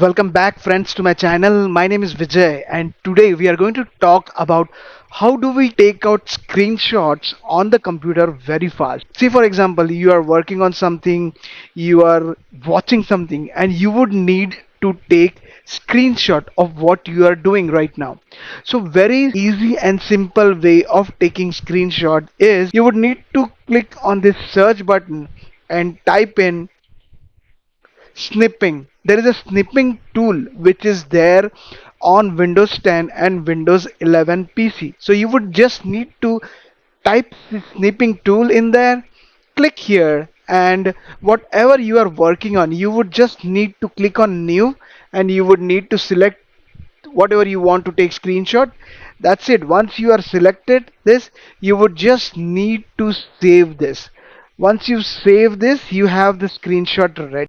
Welcome back friends to my channel. My name is Vijay and today we are going to talk about how do we take out screenshots on the computer very fast. See, for example, you are working on something, you are watching something and you would need to take screenshot of what you are doing right now. So very easy and simple way of taking screenshot is you would need to click on this search button and type in snipping. There is a snipping tool which is there on Windows 10 and Windows 11 PC. So you would just need to type the snipping tool in there, click here, and whatever you are working on, you would just need to click on new and you would need to select whatever you want to take screenshot. That's it. Once you are selected this, you would just need to save this. Once you save this, you have the screenshot ready.